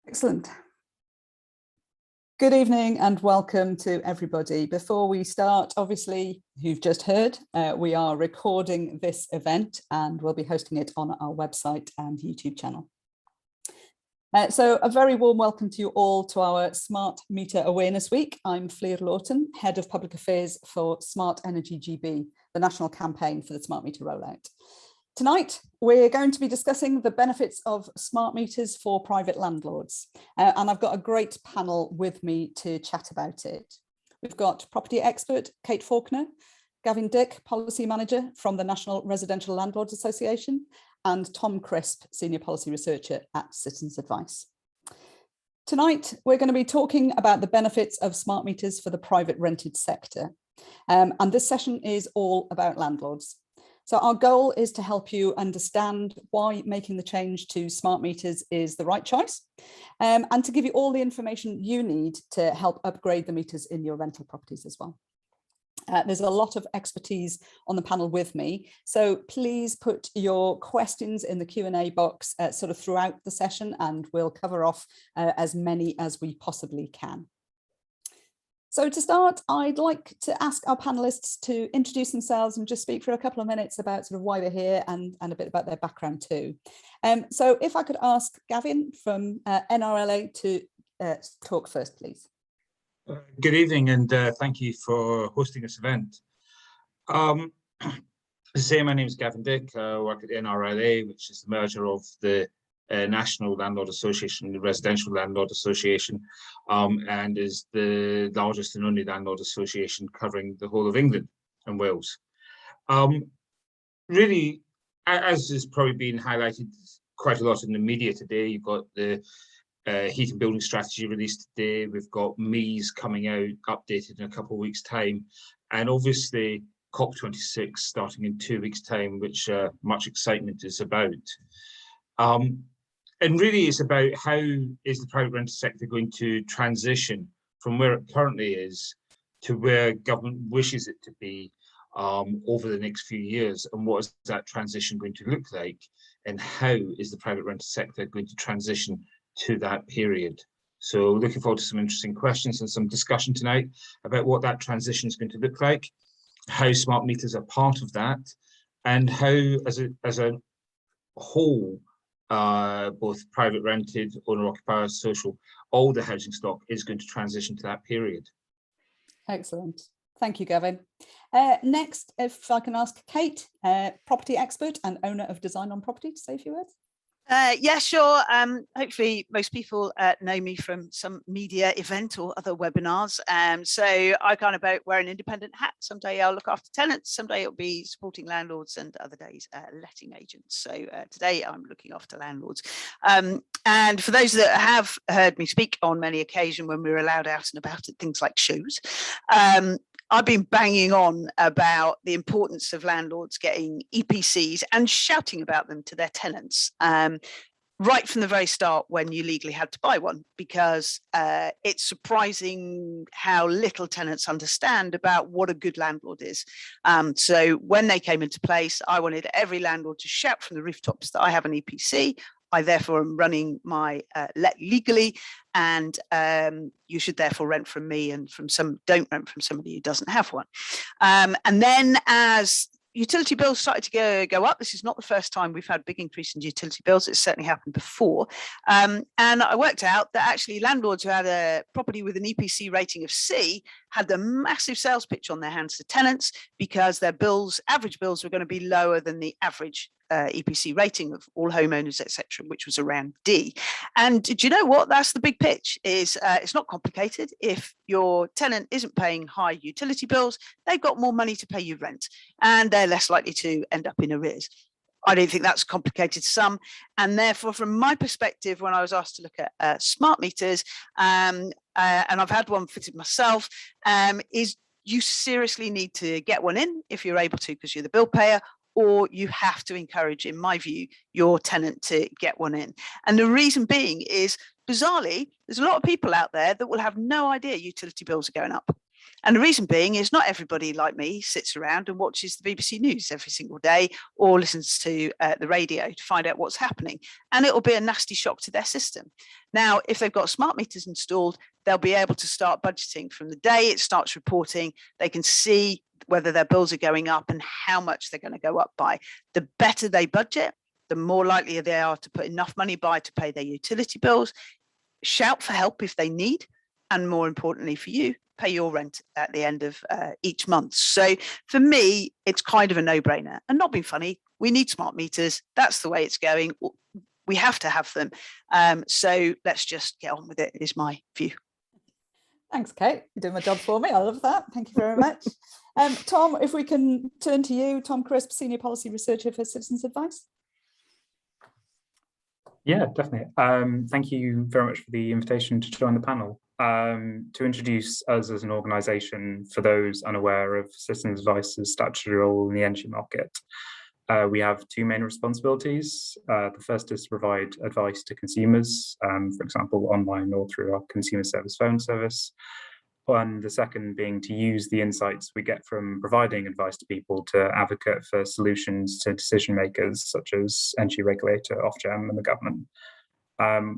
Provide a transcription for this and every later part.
Excellent. Good evening and welcome to everybody. Before we start, obviously, you've just heard, we are recording this event and we'll be hosting it on our website and YouTube channel. So a very warm welcome to you all to our Smart Meter Awareness Week. I'm Fleur Lawton, Head of Public Affairs for Smart Energy GB, the national campaign for the smart meter rollout. Tonight, we're going to be discussing the benefits of smart meters for private landlords. And I've got a great panel with me to chat about it. We've got property expert Kate Faulkner, Gavin Dick, Policy Manager from the National Residential Landlords Association, and Tom Crisp, Senior Policy Researcher at Citizens Advice. Tonight, we're going to be talking about the benefits of smart meters for the private rented sector. And this session is all about landlords. So our goal is to help you understand why making the change to smart meters is the right choice, and to give you all the information you need to help upgrade the meters in your rental properties as well. There's a lot of expertise on the panel with me, so please put your questions in the Q&A box sort of throughout the session, and we'll cover off as many as we possibly can. So to start, I'd like to ask our panelists to introduce themselves and just speak for a couple of minutes about sort of why they're here and a bit about their background too. So if I could ask Gavin from NRLA to talk first, please. Good evening, and thank you for hosting this event. As I say, my name is Gavin Dick. I work at NRLA, which is the merger of the National Landlord Association, the Residential Landlord Association, and is the largest and only landlord association covering the whole of England and Wales. Really, as has probably been highlighted quite a lot in the media today, you've got the heat and building strategy released today. We've got MEES coming out, updated in a couple of weeks' time, and obviously COP26 starting in 2 weeks' time, which much excitement is about. And really, it's about how is the private rental sector going to transition from where it currently is to where government wishes it to be over the next few years, and what is that transition going to look like, and how is the private rental sector going to transition to that period. So looking forward to some interesting questions and some discussion tonight about what that transition is going to look like, how smart meters are part of that, and how as a whole, both private rented, owner occupiers, social, all the housing stock is going to transition to that period. Excellent. Thank you, Gavin. Next, if I can ask Kate, property expert and owner of Design on Property, to say a few words. Yeah, sure. Hopefully most people know me from some media event or other webinars. So I kind of wear an independent hat. Someday I'll look after tenants, someday it'll be supporting landlords, and other days letting agents. So today I'm looking after landlords. And for those that have heard me speak on many occasions when we were allowed out and about at things like shows, I've been banging on about the importance of landlords getting EPCs and shouting about them to their tenants right from the very start when you legally had to buy one, because it's surprising how little tenants understand about what a good landlord is. So when they came into place, I wanted every landlord to shout from the rooftops that I have an EPC. I therefore am running my let legally, and you should therefore rent from me, and don't rent from somebody who doesn't have one. And then as utility bills started to go up, this is not the first time we've had big increase in utility bills. It's certainly happened before. And I worked out that actually landlords who had a property with an EPC rating of C had the massive sales pitch on their hands to tenants, because their average bills were going to be lower than the average EPC rating of all homeowners, etc., which was around D. And do you know what? That's the big pitch. Is it's not complicated. If your tenant isn't paying high utility bills, they've got more money to pay you rent, and they're less likely to end up in arrears. I don't think that's complicated to some, and therefore, from my perspective, when I was asked to look at smart meters, and I've had one fitted myself, is you seriously need to get one in if you're able to, because you're the bill payer, or you have to encourage, in my view, your tenant to get one in. And the reason being is, bizarrely, there's a lot of people out there that will have no idea utility bills are going up. And the reason being is not everybody like me sits around and watches the BBC News every single day or listens to the radio to find out what's happening. And it will be a nasty shock to their system. Now, if they've got smart meters installed, they'll be able to start budgeting from the day it starts reporting. They can see whether their bills are going up and how much they're going to go up by. The better they budget, the more likely they are to put enough money by to pay their utility bills, shout for help if they need, and more importantly for you, pay your rent at the end of each month. So for me, it's kind of a no-brainer. And not being funny, we need smart meters. That's the way it's going. We have to have them. So let's just get on with it, is my view. Thanks, Kate. You're doing my job for me. I love that. Thank you very much. Tom, if we can turn to you, Tom Crisp, Senior Policy Researcher for Citizens Advice. Yeah, definitely. Thank you very much for the invitation to join the panel. To introduce us as an organisation, for those unaware of Citizens Advice's statutory role in the energy market, we have two main responsibilities. The first is to provide advice to consumers, for example, online or through our consumer service phone service. And the second being to use the insights we get from providing advice to people to advocate for solutions to decision makers such as energy regulator, Ofgem and the government.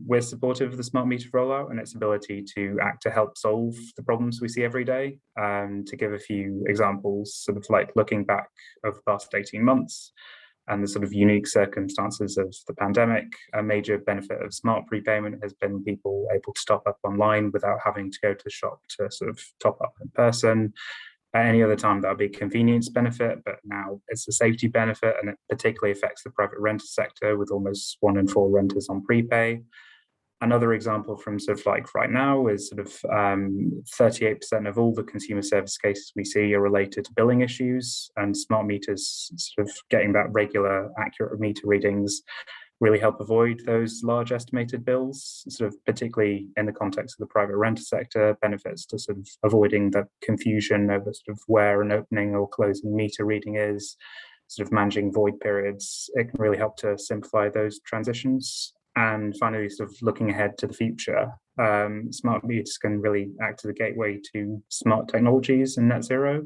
We're supportive of the smart meter rollout and its ability to act to help solve the problems we see every day. To give a few examples, sort of like looking back over the past 18 months and the sort of unique circumstances of the pandemic, a major benefit of smart prepayment has been people able to top up online without having to go to the shop to sort of top up in person. At any other time, that would be a convenience benefit, but now it's a safety benefit, and it particularly affects the private renter sector with almost 1 in 4 renters on prepay. Another example from sort of like right now is sort of 38% of all the consumer service cases we see are related to billing issues, and smart meters sort of getting that regular, accurate meter readings really help avoid those large estimated bills, sort of particularly in the context of the private renter sector, benefits to sort of avoiding the confusion over sort of where an opening or closing meter reading is, sort of managing void periods. It can really help to simplify those transitions. And finally, sort of looking ahead to the future, smart meters can really act as a gateway to smart technologies and net zero.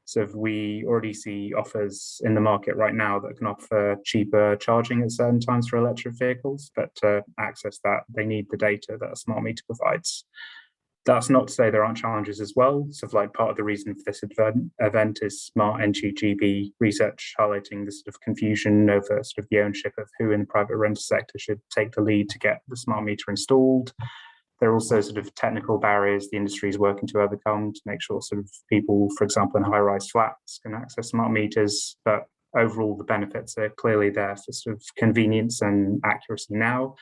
So if we already see offers in the market right now that can offer cheaper charging at certain times for electric vehicles, but to access that, they need the data that a smart meter provides. That's not to say there aren't challenges as well. So like part of the reason for this event is Smart Energy GB research highlighting the sort of confusion over sort of the ownership of who in the private renter sector should take the lead to get the smart meter installed. There are also sort of technical barriers the industry is working to overcome to make sure sort of people, for example, in high-rise flats can access smart meters, but overall the benefits are clearly there for sort of convenience and accuracy now,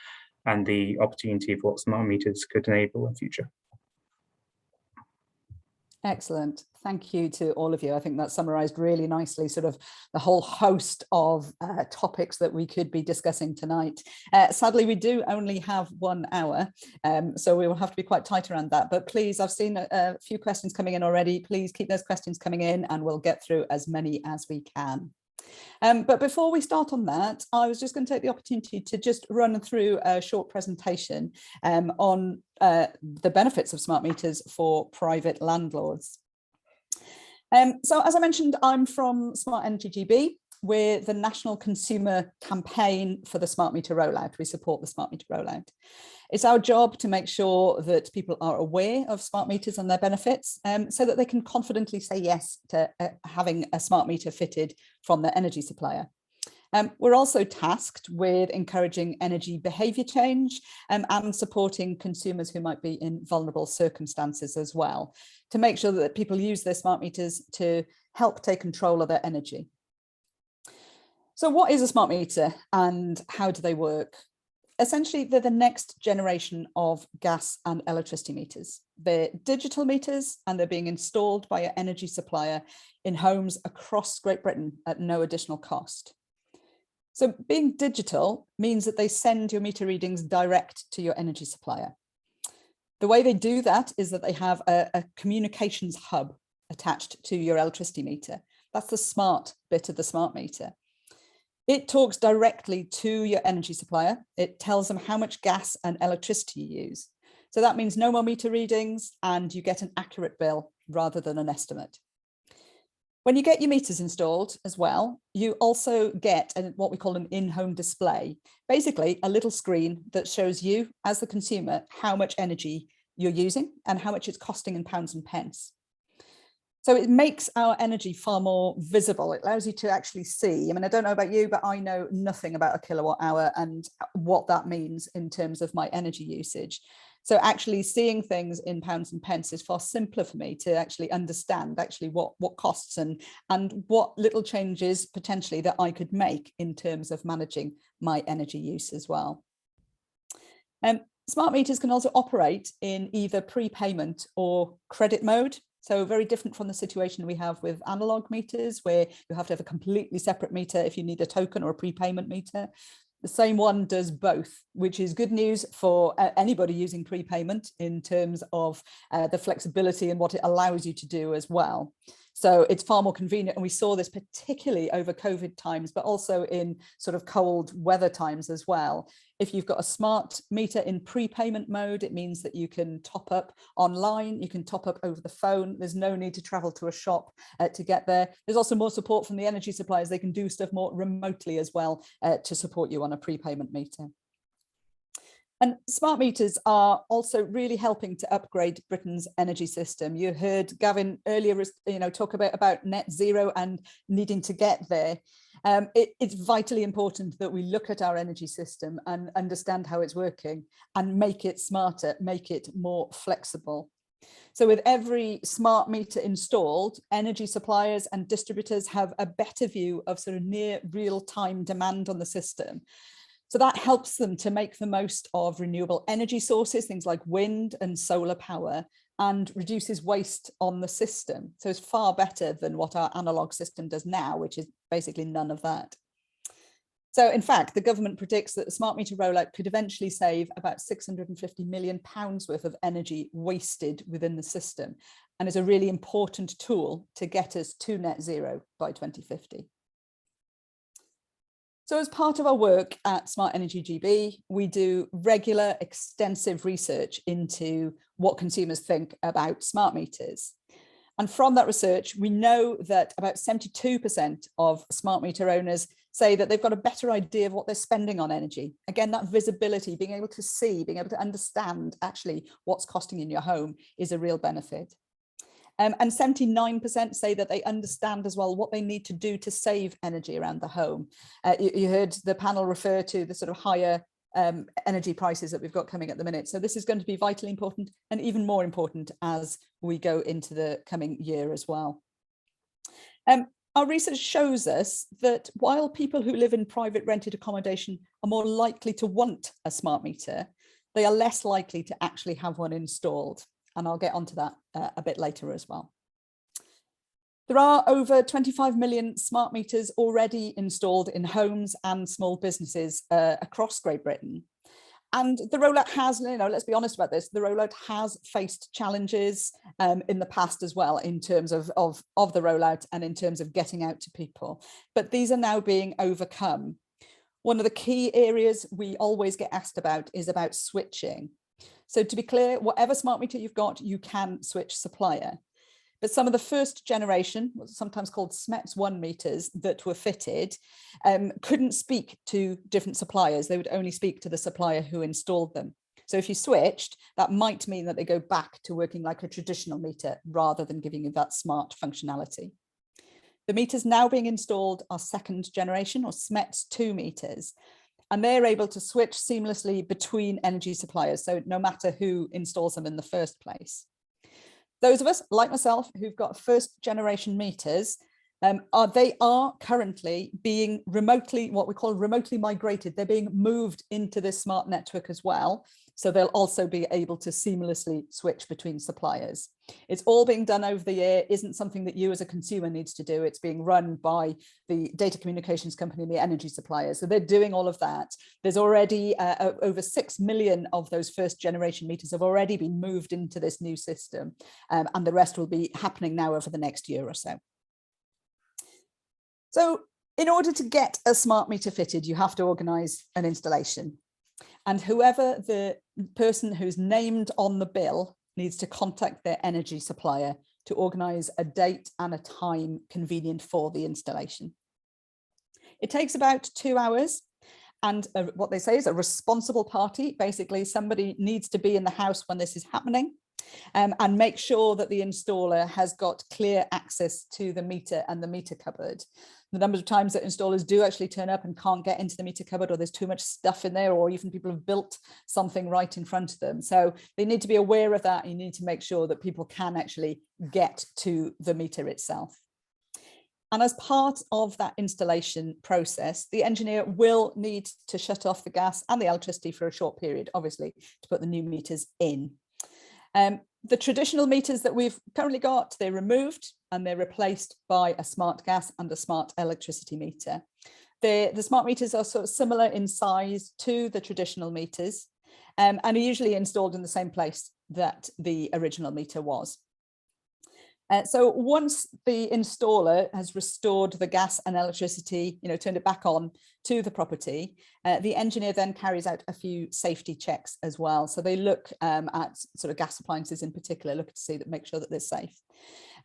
and the opportunity of what smart meters could enable in future. Excellent. Thank you to all of you. I think that summarised really nicely sort of the whole host of topics that we could be discussing tonight. Sadly, we do only have 1 hour, so we will have to be quite tight around that. But please, I've seen a few questions coming in already. Please keep those questions coming in and we'll get through as many as we can. But before we start on that, I was just going to take the opportunity to just run through a short presentation on the benefits of smart meters for private landlords. So as I mentioned, I'm from Smart Energy GB. We're the national consumer campaign for the smart meter rollout. We support the smart meter rollout. It's our job to make sure that people are aware of smart meters and their benefits so that they can confidently say yes to having a smart meter fitted from their energy supplier. We're also tasked with encouraging energy behaviour change and supporting consumers who might be in vulnerable circumstances as well, to make sure that people use their smart meters to help take control of their energy. So what is a smart meter and how do they work? Essentially, they're the next generation of gas and electricity meters. They're digital meters and they're being installed by your energy supplier in homes across Great Britain at no additional cost. So being digital means that they send your meter readings direct to your energy supplier. The way they do that is that they have a communications hub attached to your electricity meter. That's the smart bit of the smart meter. It talks directly to your energy supplier. It tells them how much gas and electricity you use. So that means no more meter readings and you get an accurate bill rather than an estimate. When you get your meters installed as well, you also get what we call an in-home display, basically a little screen that shows you as the consumer how much energy you're using and how much it's costing in pounds and pence. So it makes our energy far more visible. It allows you to actually see. I mean, I don't know about you, but I know nothing about a kilowatt hour and what that means in terms of my energy usage. So actually seeing things in pounds and pence is far simpler for me to actually understand actually what costs and what little changes potentially that I could make in terms of managing my energy use as well. Smart meters can also operate in either prepayment or credit mode. So very different from the situation we have with analog meters, where you have to have a completely separate meter if you need a token or a prepayment meter. The same one does both, which is good news for anybody using prepayment in terms of the flexibility and what it allows you to do as well. So it's far more convenient. And we saw this particularly over COVID times, but also in sort of cold weather times as well. If you've got a smart meter in prepayment mode, it means that you can top up online, you can top up over the phone. There's no need to travel to a shop to get there. There's also more support from the energy suppliers. They can do stuff more remotely as well to support you on a prepayment meter. And smart meters are also really helping to upgrade Britain's energy system. You heard Gavin earlier, talk about net zero and needing to get there. It's vitally important that we look at our energy system and understand how it's working and make it smarter, make it more flexible. So with every smart meter installed, energy suppliers and distributors have a better view of sort of near real-time demand on the system. So that helps them to make the most of renewable energy sources, things like wind and solar power, and reduces waste on the system. So it's far better than what our analog system does now, which is basically none of that. So in fact, the government predicts that the smart meter rollout could eventually save about £650 million worth of energy wasted within the system, and is a really important tool to get us to net zero by 2050. So as part of our work at Smart Energy GB, we do regular, extensive research into what consumers think about smart meters. And from that research, we know that about 72% of smart meter owners say that they've got a better idea of what they're spending on energy. Again, that visibility, being able to see, being able to understand actually what's costing in your home is a real benefit. And 79% say that they understand as well what they need to do to save energy around the home. You heard the panel refer to the sort of higher energy prices that we've got coming at the minute. So this is going to be vitally important and even more important as we go into the coming year as well. Our research shows us that while people who live in private rented accommodation are more likely to want a smart meter, they are less likely to actually have one installed. And I'll get onto that a bit later as well. There are over 25 million smart meters already installed in homes and small businesses across Great Britain. And the rollout has, let's be honest about this, the rollout has faced challenges in the past as well in terms of the rollout and in terms of getting out to people. But these are now being overcome. One of the key areas we always get asked about is about switching. So to be clear, whatever smart meter you've got, you can switch supplier. But some of the first generation, what's sometimes called SMETS1 meters that were fitted, couldn't speak to different suppliers. They would only speak to the supplier who installed them. So if you switched, that might mean that they go back to working like a traditional meter rather than giving you that smart functionality. The meters now being installed are second generation or SMETS2 meters. And they're able to switch seamlessly between energy suppliers, so no matter who installs them in the first place. Those of us, like myself, who've got first generation meters, they are currently being remotely, what we call remotely migrated. They're being moved into this smart network as well. So they'll also be able to seamlessly switch between suppliers. It's all being done over the air, isn't something that you as a consumer needs to do. It's being run by the data communications company and the energy suppliers. So they're doing all of that. There's already over 6 million of those first generation meters have already been moved into this new system. And the rest will be happening now over the next year or so. So in order to get a smart meter fitted, you have to organise an installation. And whoever the person who's named on the bill needs to contact their energy supplier to organise a date and a time convenient for the installation. It takes about 2 hours, and what they say is a responsible party. Basically, somebody needs to be in the house when this is happening, and make sure that the installer has got clear access to the meter and the meter cupboard. The number of times that installers do actually turn up and can't get into the meter cupboard, or there's too much stuff in there, or even people have built something right in front of them. So they need to be aware of that. You need to make sure that people can actually get to the meter itself. And as part of that installation process, the engineer will need to shut off the gas and the electricity for a short period, obviously, to put the new meters in. The traditional meters that we've currently got, they're removed and they're replaced by a smart gas and a smart electricity meter. The smart meters are sort of similar in size to the traditional meters, and are usually installed in the same place that the original meter was. So once the installer has restored the gas and electricity, turned it back on to the property, the engineer then carries out a few safety checks as well. So they look at sort of gas appliances in particular, look to see that, make sure that they're safe.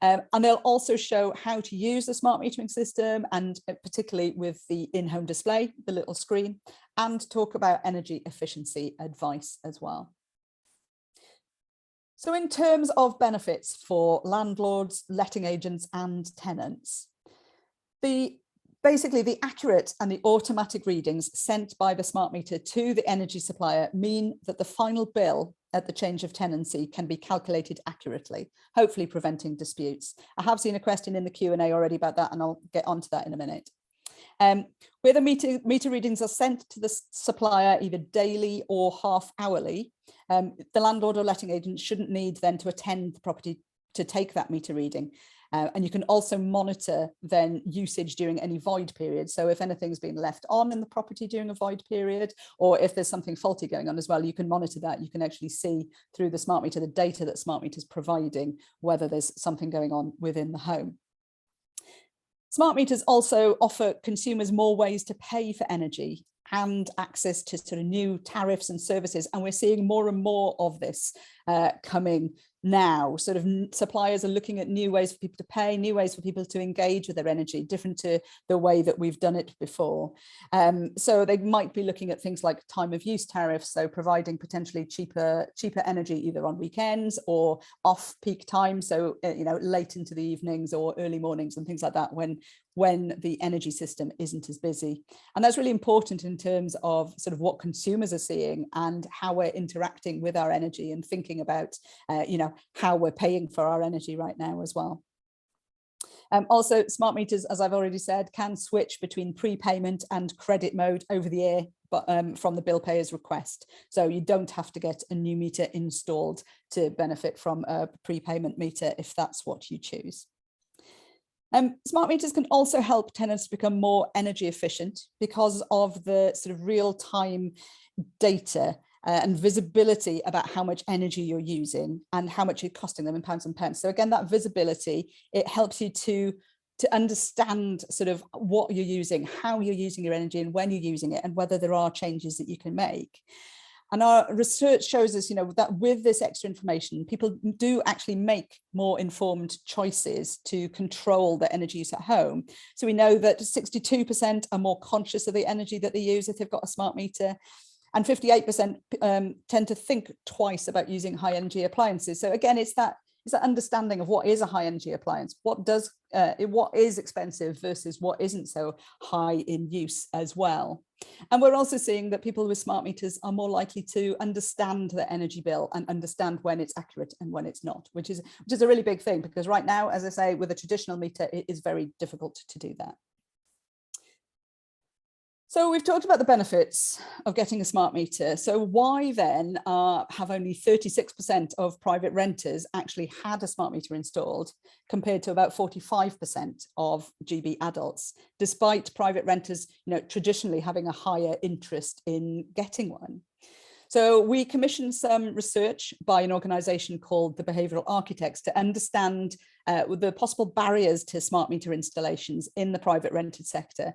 And they'll also show how to use the smart metering system, and particularly with the in-home display, the little screen, and talk about energy efficiency advice as well. So in terms of benefits for landlords, letting agents and tenants, basically the accurate and the automatic readings sent by the smart meter to the energy supplier mean that the final bill at the change of tenancy can be calculated accurately, hopefully preventing disputes. I have seen a question in the Q&A already about that, and I'll get onto that in a minute. Where the meter readings are sent to the supplier either daily or half-hourly, the landlord or letting agent shouldn't need then to attend the property to take that meter reading. And you can also monitor then usage during any void period. So if anything's been left on in the property during a void period, or if there's something faulty going on as well, you can monitor that. You can actually see through the smart meter, the data that smart meter is providing, whether there's something going on within the home. Smart meters also offer consumers more ways to pay for energy and access to sort of new tariffs and services. And we're seeing more and more of this coming now. Sort of suppliers are looking at new ways for people to pay, new ways for people to engage with their energy, different to the way that we've done it before. So they might be looking at things like time of use tariffs, so providing potentially cheaper energy either on weekends or off peak time, so late into the evenings or early mornings and things like that, when the energy system isn't as busy. And that's really important in terms of sort of what consumers are seeing and how we're interacting with our energy and thinking about how we're paying for our energy right now as well. Also, smart meters, as I've already said, can switch between prepayment and credit mode over the air, but from the bill payer's request. So you don't have to get a new meter installed to benefit from a prepayment meter if that's what you choose. Smart meters can also help tenants become more energy efficient because of the sort of real-time data and visibility about how much energy you're using and how much it's costing them in pounds and pence. So again, that visibility, it helps you to understand sort of what you're using, how you're using your energy and when you're using it, and whether there are changes that you can make. And our research shows us, that with this extra information, people do actually make more informed choices to control their energy use at home. So we know that 62% are more conscious of the energy that they use if they've got a smart meter. And 58% tend to think twice about using high energy appliances. So again, it's that understanding of what is a high energy appliance, what is expensive versus what isn't so high in use as well. And we're also seeing that people with smart meters are more likely to understand their energy bill and understand when it's accurate and when it's not, which is a really big thing, because right now, as I say, with a traditional meter, it is very difficult to do that. So we've talked about the benefits of getting a smart meter. So why then have only 36% of private renters actually had a smart meter installed compared to about 45% of GB adults, despite private renters, traditionally having a higher interest in getting one? So we commissioned some research by an organisation called the Behavioural Architects to understand the possible barriers to smart meter installations in the private rented sector,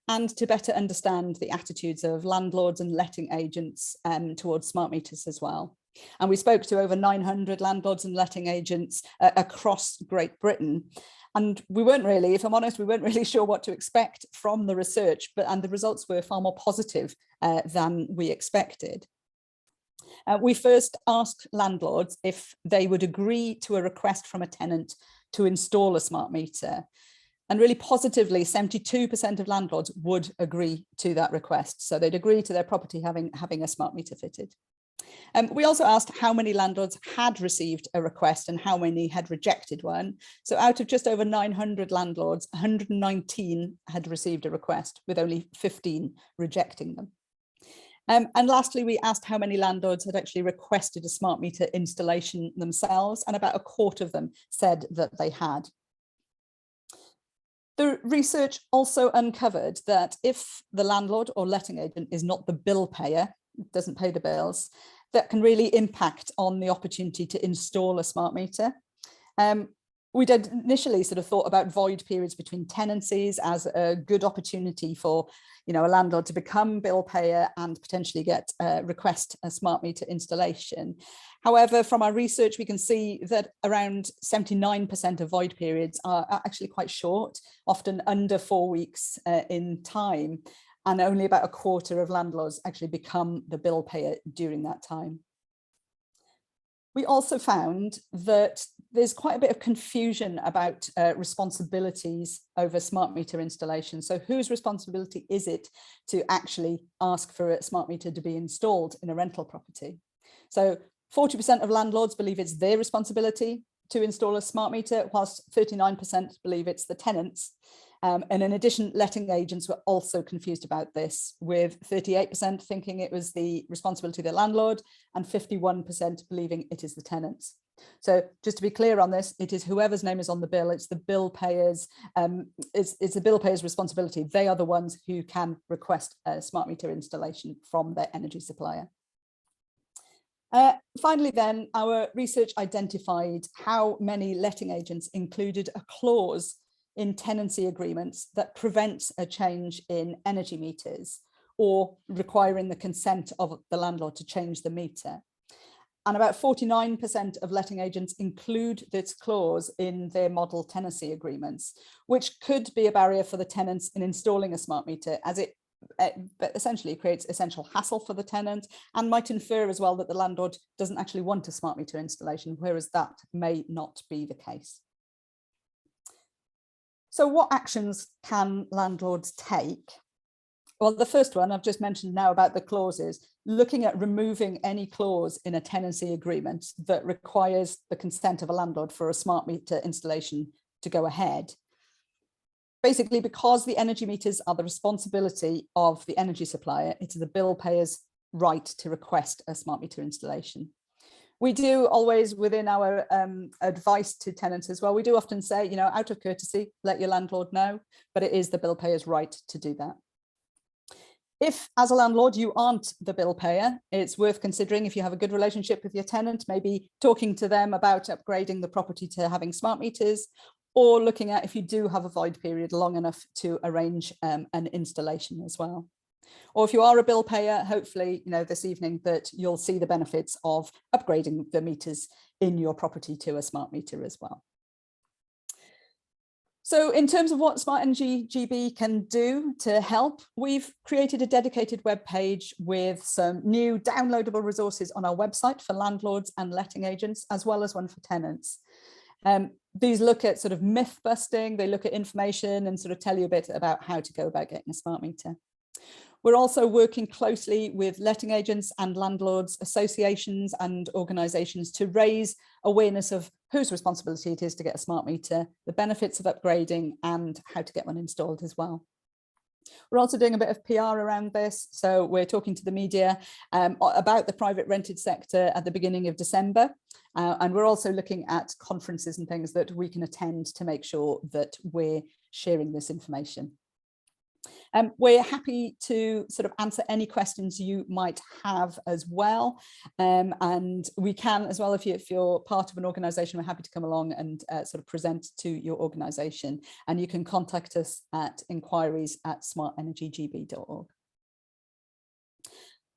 and to better understand the attitudes of landlords and letting agents towards smart meters as well. And we spoke to over 900 landlords and letting agents across Great Britain. And we weren't really, if I'm honest, we weren't really sure what to expect from the research, and the results were far more positive than we expected. We first asked landlords if they would agree to a request from a tenant to install a smart meter. And really positively, 72% of landlords would agree to that request. So they'd agree to their property having a smart meter fitted. We also asked how many landlords had received a request and how many had rejected one. So out of just over 900 landlords, 119 had received a request, with only 15 rejecting them. And lastly, we asked how many landlords had actually requested a smart meter installation themselves, and about a quarter of them said that they had. The research also uncovered that if the landlord or letting agent is not the bill payer, doesn't pay the bills, that can really impact on the opportunity to install a smart meter. We did initially sort of thought about void periods between tenancies as a good opportunity for, a landlord to become bill payer and potentially get request a smart meter installation. However, from our research, we can see that around 79% of void periods are actually quite short, often under 4 weeks in time. And only about a quarter of landlords actually become the bill payer during that time. We also found that there's quite a bit of confusion about responsibilities over smart meter installation. So whose responsibility is it to actually ask for a smart meter to be installed in a rental property? So 40% of landlords believe it's their responsibility to install a smart meter, whilst 39% believe it's the tenant's. And in addition, letting agents were also confused about this, with 38% thinking it was the responsibility of the landlord and 51% believing it is the tenant's. So just to be clear on this, it is whoever's name is on the bill, it's the bill payers, it's the bill payer's responsibility. They are the ones who can request a smart meter installation from their energy supplier. Finally, then, our research identified how many letting agents included a clause in tenancy agreements that prevents a change in energy meters or requiring the consent of the landlord to change the meter. And about 49% of letting agents include this clause in their model tenancy agreements, which could be a barrier for the tenants in installing a smart meter, as it essentially creates essential hassle for the tenant, and might infer as well that the landlord doesn't actually want a smart meter installation, whereas that may not be the case. So what actions can landlords take? Well, the first one I've just mentioned now about the clauses, looking at removing any clause in a tenancy agreement that requires the consent of a landlord for a smart meter installation to go ahead. Basically, because the energy meters are the responsibility of the energy supplier, it is the bill payer's right to request a smart meter installation. We do always, within our advice to tenants as well, we do often say, out of courtesy, let your landlord know, but it is the bill payer's right to do that. If, as a landlord, you aren't the bill payer, it's worth considering, if you have a good relationship with your tenant, maybe talking to them about upgrading the property to having smart meters, or looking at if you do have a void period long enough to arrange an installation as well. Or if you are a bill payer, hopefully, this evening that you'll see the benefits of upgrading the meters in your property to a smart meter as well. So in terms of what Smart Energy GB can do to help, we've created a dedicated web page with some new downloadable resources on our website for landlords and letting agents, as well as one for tenants. These look at sort of myth busting, they look at information and sort of tell you a bit about how to go about getting a smart meter. We're also working closely with letting agents and landlords associations and organisations to raise awareness of whose responsibility it is to get a smart meter, the benefits of upgrading, and how to get one installed as well. We're also doing a bit of PR around this. So we're talking to the media about the private rented sector at the beginning of December. And we're also looking at conferences and things that we can attend to make sure that we're sharing this information. We're happy to sort of answer any questions you might have as well. And we can as well, if you're part of an organisation, we're happy to come along and sort of present to your organisation. And you can contact us at inquiries@smartenergygb.org.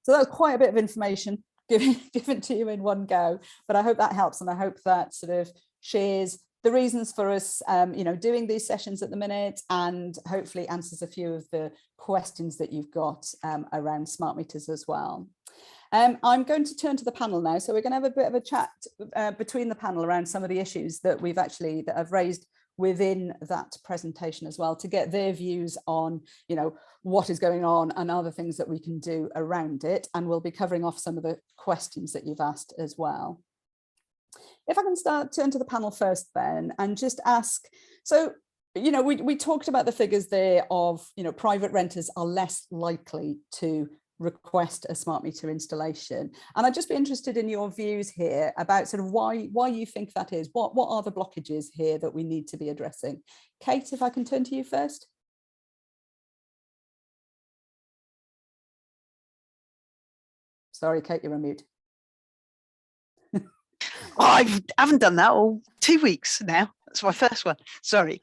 So that was quite a bit of information given to you in one go, but I hope that helps, and I hope that sort of shares the reasons for us doing these sessions at the minute, and hopefully answers a few of the questions that you've got around smart meters as well. I'm going to turn to the panel now, so we're going to have a bit of a chat between the panel around some of the issues that I've raised within that presentation as well, to get their views on what is going on and other things that we can do around it, and we'll be covering off some of the questions that you've asked as well. If I can turn to the panel first then, and just ask, so we talked about the figures there of private renters are less likely to request a smart meter installation, and I'd just be interested in your views here about sort of why you think that is. What are the blockages here that we need to be addressing? Kate, if I can turn to you first. Sorry, Kate, you're on mute. I haven't done that all 2 weeks now. That's my first one. Sorry.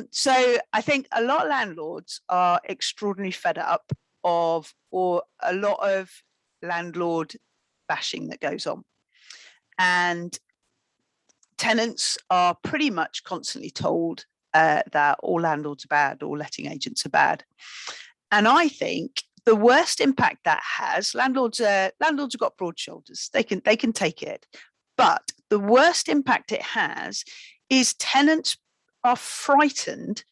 So I think a lot of landlords are extraordinarily fed up of, or a lot of landlord bashing that goes on, and tenants are pretty much constantly told that all landlords are bad, all letting agents are bad. And I think the worst impact that has, landlords have got broad shoulders, they can take it, but the worst impact it has is tenants are frightened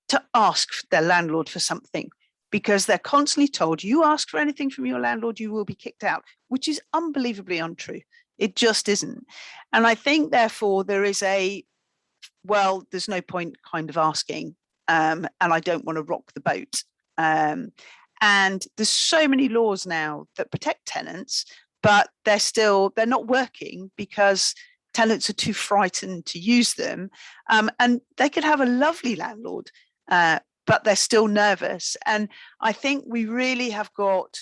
to ask their landlord for something, because they're constantly told, you ask for anything from your landlord, you will be kicked out, which is unbelievably untrue. It just isn't. And I think, therefore, there is there's no point kind of asking, and I don't want to rock the boat. And there's so many laws now that protect tenants, but they're not working because tenants are too frightened to use them. And they could have a lovely landlord, but they're still nervous. And I think we really have got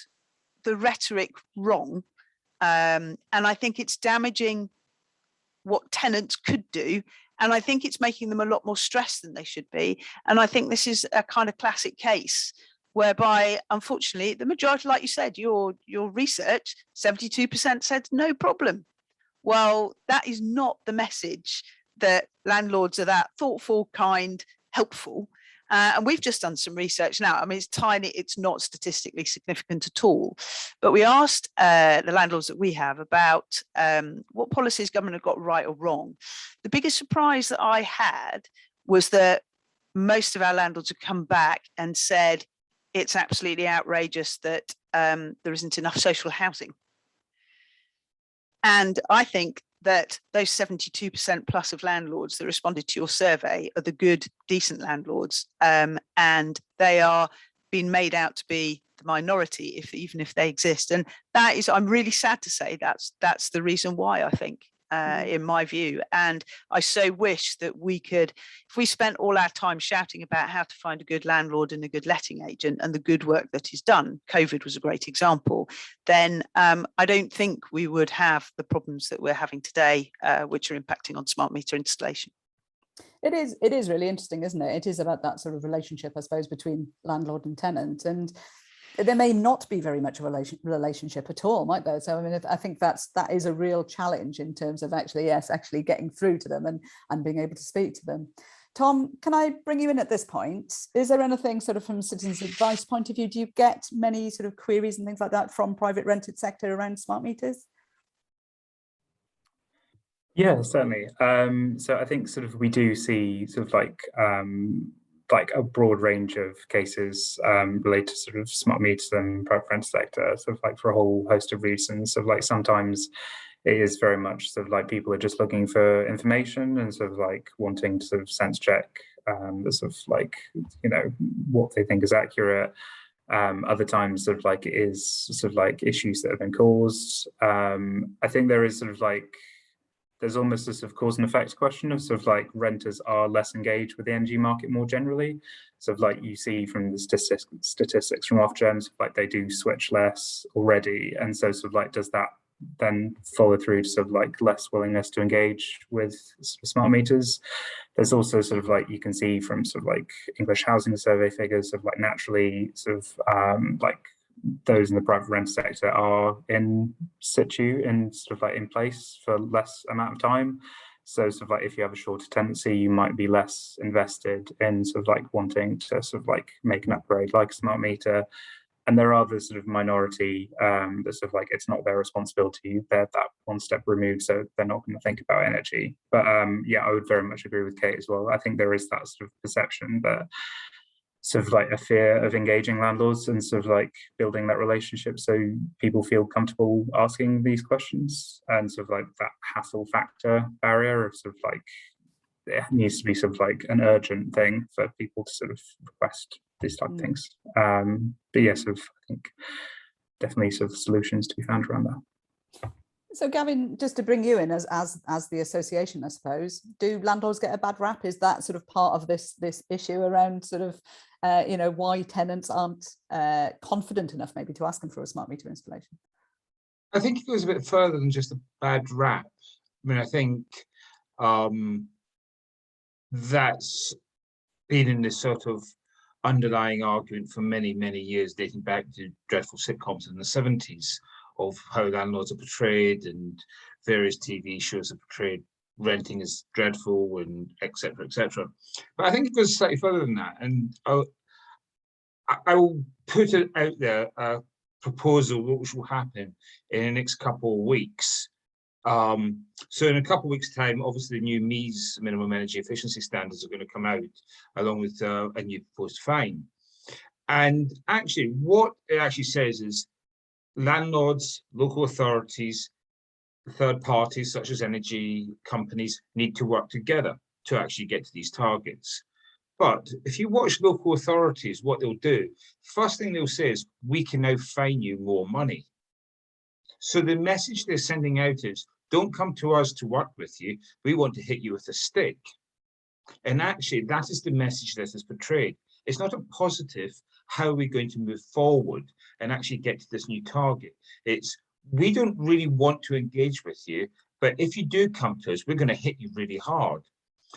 the rhetoric wrong. And I think it's damaging what tenants could do. And I think it's making them a lot more stressed than they should be. And I think this is a kind of classic case whereby, unfortunately, the majority, like you said, your research, 72% said no problem. Well, that is not the message that landlords are that thoughtful, kind, helpful. And we've just done some research now. I mean, it's tiny, it's not statistically significant at all. But we asked the landlords that we have about what policies government have got right or wrong. The biggest surprise that I had was that most of our landlords have come back and said it's absolutely outrageous that there isn't enough social housing. And I think that those 72% plus of landlords that responded to your survey are the good, decent landlords, and they are being made out to be the minority, even if they exist. And that is, I'm really sad to say, that's the reason why, I think, in my view. And I so wish that we could, if we spent all our time shouting about how to find a good landlord and a good letting agent and the good work that is done, COVID was a great example, then I don't think we would have the problems that we're having today, which are impacting on smart meter installation. It is really interesting, isn't it? It is about that sort of relationship, I suppose, between landlord and tenant. And there may not be very much of a relationship at all, might there? So I mean, I think that is a real challenge in terms of actually getting through to them and being able to speak to them. Tom, can I bring you in at this point? Is there anything sort of from citizens' advice point of view? Do you get many sort of queries and things like that from private rented sector around smart meters? Yeah, certainly. So I think sort of we do see sort of like a broad range of cases related to sort of smart meters and private rented sector, sort of like for a whole host of reasons. So like sometimes it is very much sort of like people are just looking for information and sort of like wanting to sort of sense check the sort of like, what they think is accurate. Other times sort of like it is sort of like issues that have been caused. I think there is sort of like, there's almost a sort of cause and effect question of sort of like renters are less engaged with the energy market more generally. Sort of like you see from the statistics from Ofgem, like they do switch less already. And so sort of like, does that then follow through to sort of like less willingness to engage with smart meters? There's also sort of like, you can see from sort of like English housing survey figures of like naturally sort of like those in the private rent sector are in situ and sort of like in place for less amount of time. So sort of like if you have a shorter tenancy, you might be less invested in sort of like wanting to sort of like make an upgrade like a smart meter. And there are the sort of minority that sort of like it's not their responsibility. They're that one step removed, so they're not going to think about energy. But yeah, I would very much agree with Kate as well. I think there is that sort of perception that sort of like a fear of engaging landlords and sort of like building that relationship so people feel comfortable asking these questions, and sort of like that hassle factor barrier of sort of like it needs to be sort of like an urgent thing for people to sort of request these type of things. But yeah, sort of I think definitely sort of solutions to be found around that. So Gavin, just to bring you in as the association, I suppose, do landlords get a bad rap? Is that sort of part of this issue around sort of why tenants aren't confident enough maybe to ask them for a smart meter installation? I think it goes a bit further than just a bad rap. I mean, I think that's been in this sort of underlying argument for many, many years, dating back to dreadful sitcoms in the 70s of how landlords are portrayed, and various TV shows are portrayed renting as dreadful, and etc., etc. But I think it goes slightly further than that, and I will put it out there, a proposal which will happen in the next couple of weeks. So in a couple of weeks' time, obviously the new MEES minimum energy efficiency standards are going to come out, along with a new proposed fine. And actually, what it actually says is landlords, local authorities, third parties such as energy companies need to work together to actually get to these targets. But if you watch local authorities, what they'll do, first thing they'll say is, we can now fine you more money. So the message they're sending out is, don't come to us to work with you. We want to hit you with a stick. And actually, that is the message that is portrayed. It's not a positive, how are we going to move forward and actually get to this new target? It's, we don't really want to engage with you, but if you do come to us, we're going to hit you really hard.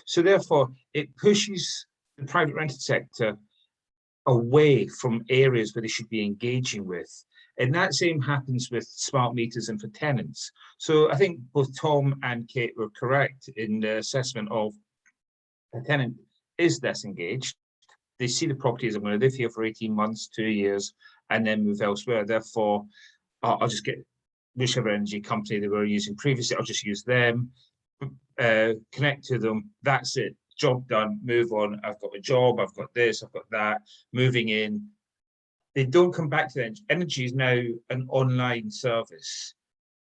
So therefore, it pushes the private rented sector away from areas where they should be engaging with. And that same happens with smart meters and for tenants. So I think both Tom and Kate were correct in the assessment of a tenant is disengaged. They see the property as, I'm going to live here for 18 months, 2 years, and then move elsewhere. Therefore, I'll just get whichever energy company they were using previously, I'll just use them, connect to them, that's it, job done, move on. I've got a job, I've got this, I've got that, moving in. They don't come back to energy. Energy is now an online service.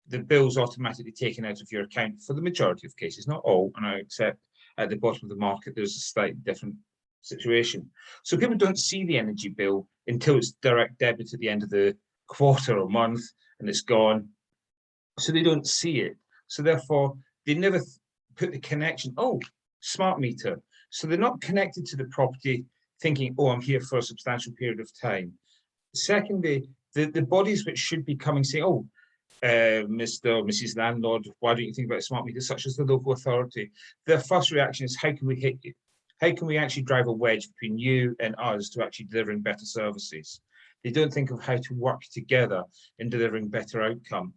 The bill's automatically taken out of your account for the majority of cases, not all, and I accept at the bottom of the market there's a slightly different situation. So people don't see the energy bill until it's direct debit at the end of the quarter or month and it's gone. So they don't see it. So therefore, they never put the connection, oh, smart meter. So they're not connected to the property thinking, oh, I'm here for a substantial period of time. Secondly, the bodies which should be coming saying, oh, Mr. or Mrs. Landlord, why don't you think about a smart meter, such as the local authority? Their first reaction is, how can we hit you? How can we actually drive a wedge between you and us to actually delivering better services? They don't think of how to work together in delivering better outcome.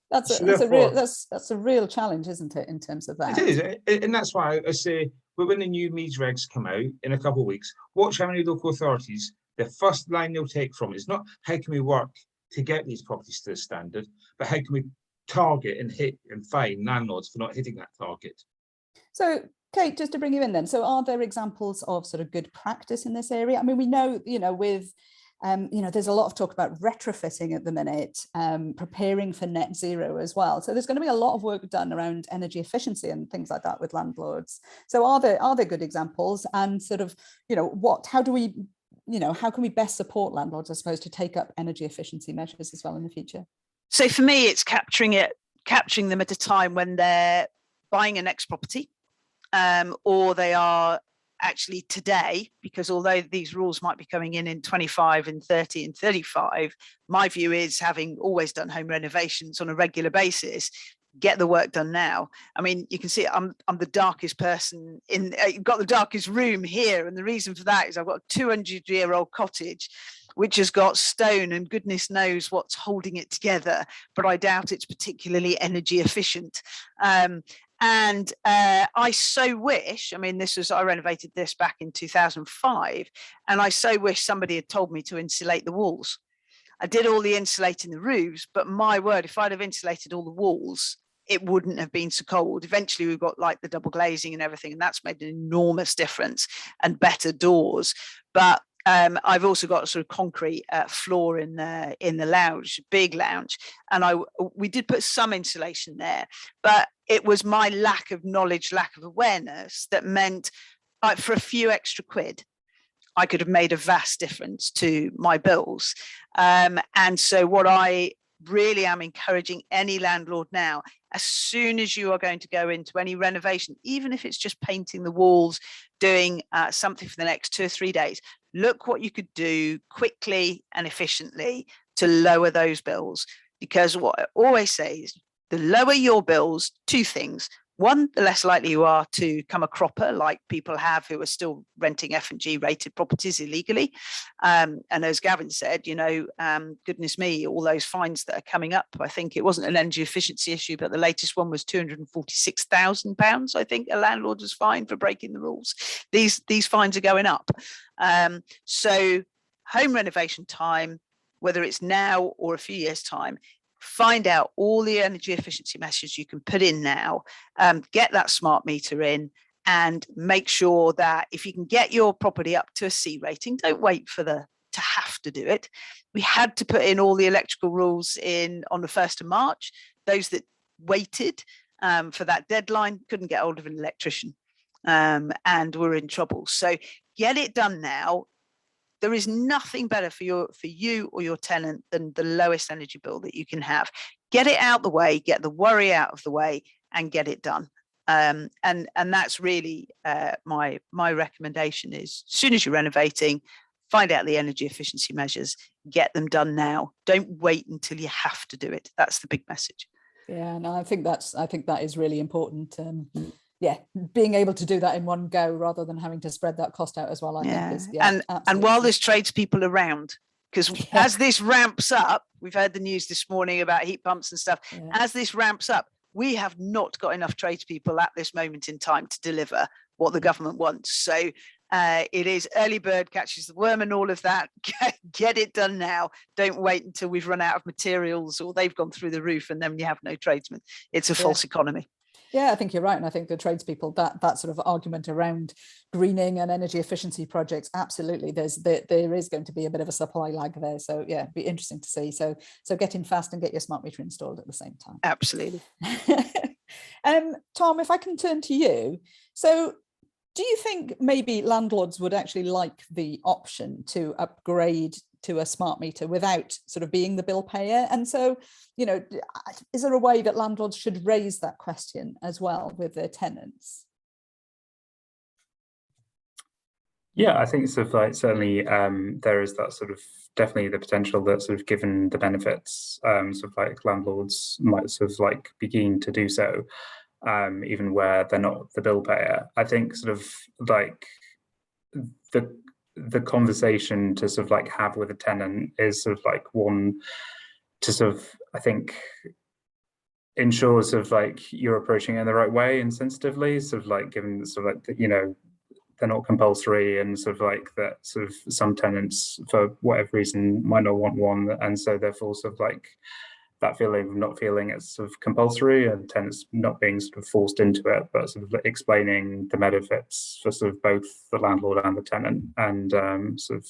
That's a real challenge, isn't it, in terms of that? It is, and that's why I say, when the new MEES regs come out in a couple of weeks, watch how many local authorities, the first line they'll take from is not how can we work to get these properties to the standard, but how can we target and hit and fine landlords for not hitting that target. So Kate, just to bring you in then, so are there examples of sort of good practice in this area? I mean, we know, with there's a lot of talk about retrofitting at the minute, preparing for net zero as well. So there's going to be a lot of work done around energy efficiency and things like that with landlords. So are there good examples, and sort of, how do we, how can we best support landlords, I suppose, to take up energy efficiency measures as well in the future? So for me, it's capturing them at a time when they're buying a next property, or they are actually today, because although these rules might be coming in 25 and 30 and 35, my view is, having always done home renovations on a regular basis, get the work done now. I mean, you can see I'm the darkest person got the darkest room here, and the reason for that is I've got a 200-year-old cottage which has got stone and goodness knows what's holding it together, but I doubt it's particularly energy efficient. I so wish, I mean, I renovated this back in 2005, and I so wish somebody had told me to insulate the walls. I did all the insulating the roofs, but my word, if I'd have insulated all the walls, it wouldn't have been so cold. Eventually we've got like the double glazing and everything, and that's made an enormous difference, and better doors. But I've also got a sort of concrete floor in the lounge, big lounge, and we did put some insulation there, but it was my lack of knowledge, lack of awareness that meant for a few extra quid, I could have made a vast difference to my bills. And so what I really am encouraging any landlord now, as soon as you are going to go into any renovation, even if it's just painting the walls, doing something for the next 2 or 3 days, look what you could do quickly and efficiently to lower those bills. Because what I always say is, the lower your bills, 2 things. One, the less likely you are to come a cropper, like people have who are still renting F&G rated properties illegally. And as Gavin said, goodness me, all those fines that are coming up. I think it wasn't an energy efficiency issue, but the latest one was £246,000, I think, a landlord was fined for breaking the rules. These fines are going up. So home renovation time, whether it's now or a few years' time, find out all the energy efficiency measures you can put in now, get that smart meter in, and make sure that if you can get your property up to a C rating, don't wait for to have to do it. We had to put in all the electrical rules in on the 1st of March. Those that waited for that deadline couldn't get hold of an electrician and were in trouble. So get it done now. There is nothing better for you or your tenant than the lowest energy bill that you can have. Get it out the way, get the worry out of the way, and get it done. And that's really my recommendation is, as soon as you're renovating, find out the energy efficiency measures, get them done now. Don't wait until you have to do it. That's the big message. Yeah, no, I think that is really important. Yeah, being able to do that in one go rather than having to spread that cost out as well. I think is, and while there's tradespeople around, because as this ramps up, we've heard the news this morning about heat pumps and stuff. Yeah. As this ramps up, we have not got enough tradespeople at this moment in time to deliver what the government wants. So it is early bird catches the worm and all of that. Get it done now. Don't wait until we've run out of materials or they've gone through the roof and then you have no tradesmen. It's a false economy. Yeah, I think you're right. And I think the tradespeople, that sort of argument around greening and energy efficiency projects, absolutely, there is going to be a bit of a supply lag there. So yeah, it'd be interesting to see. So get in fast and get your smart meter installed at the same time. Absolutely. Tom, if I can turn to you. So do you think maybe landlords would actually like the option to upgrade to a smart meter without sort of being the bill payer? And so, is there a way that landlords should raise that question as well with their tenants? Yeah, I think sort of like certainly there is that sort of definitely the potential that sort of given the benefits, sort of like landlords might sort of like be keen to do so, even where they're not the bill payer. I think sort of like the conversation to sort of like have with a tenant is sort of like one to sort of, I think, ensure sort of like you're approaching it in the right way and sensitively, sort of like given sort of like, they're not compulsory and sort of like that sort of some tenants for whatever reason might not want one. And so therefore sort of like that feeling of not feeling it's sort of compulsory and tenants not being sort of forced into it, but sort of explaining the benefits for sort of both the landlord and the tenant, and sort of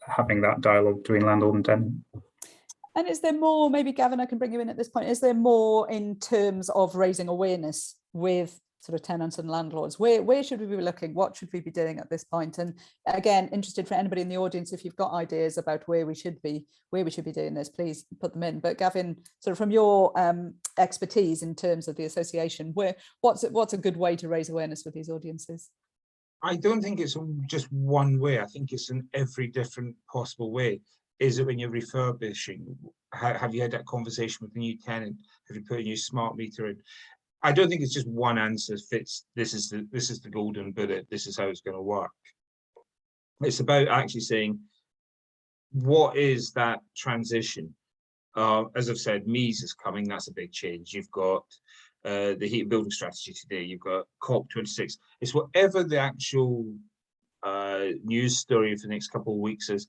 having that dialogue between landlord and tenant. And is there more, maybe Gavin, I can bring you in at this point, is there more in terms of raising awareness with sort of tenants and landlords? Where should we be looking? What should we be doing at this point? And again, interested for anybody in the audience, if you've got ideas about where we should be doing this, please put them in. But Gavin, sort of from your expertise in terms of the association, what's a good way to raise awareness with these audiences? I don't think it's just one way. I think it's in every different possible way. Is it when you're refurbishing? Have you had that conversation with the new tenant? Have you put a new smart meter in? I don't think it's just one answer fits. This is the golden bullet. This is how it's going to work. It's about actually saying, what is that transition? As I've said, MEES is coming. That's a big change. You've got the heat building strategy today. You've got COP26. It's whatever the actual news story for the next couple of weeks is.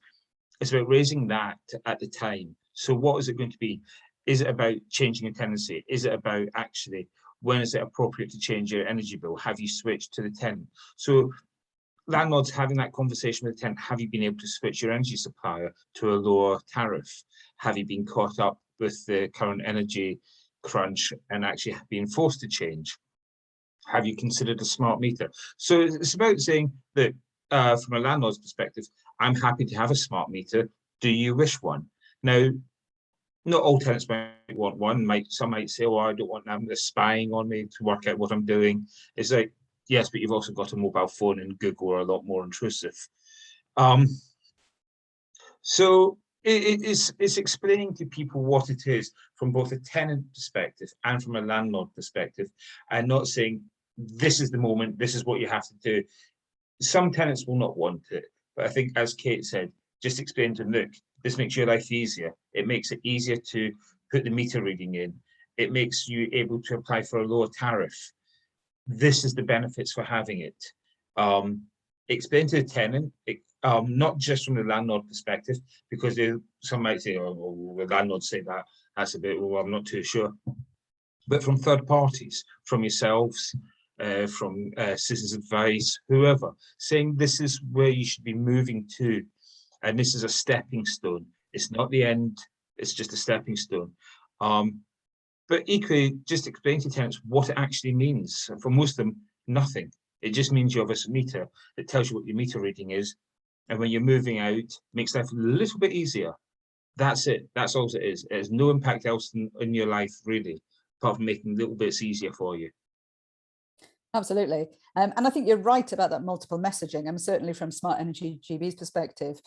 It's about raising that at the time. So what is it going to be? Is it about changing a tenancy? Is it about actually, when is it appropriate to change your energy bill? Have you switched to the tenant? So landlords having that conversation with the tenant, have you been able to switch your energy supplier to a lower tariff? Have you been caught up with the current energy crunch and actually been forced to change? Have you considered a smart meter? So it's about saying that from a landlord's perspective, I'm happy to have a smart meter. Do you wish one? Now, not all tenants might want one. Some might say, "Oh, I don't want them spying on me to work out what I'm doing." It's like, yes, but you've also got a mobile phone, and Google are a lot more intrusive. So it's explaining to people what it is from both a tenant perspective and from a landlord perspective, and not saying this is the moment, this is what you have to do. Some tenants will not want it, but I think, as Kate said, just explain to them, look, this makes your life easier. It makes it easier to put the meter reading in. It makes you able to apply for a lower tariff. This is the benefits for having it. Explain to the tenant, not just from the landlord perspective, because some might say, oh, well, the landlord say that, that's a bit, well, I'm not too sure. But from third parties, from yourselves, from Citizens Advice, whoever, saying this is where you should be moving to, and this is a stepping stone. It's not the end, it's just a stepping stone. But equally, just explain to tenants what it actually means. For most of them, nothing. It just means you have a meter that tells you what your meter reading is, and when you're moving out, makes life a little bit easier. That's it. That's all it is. It has no impact else in your life, really, apart from making little bits easier for you. Absolutely. And I think you're right about that multiple messaging. And certainly from Smart Energy GB's perspective,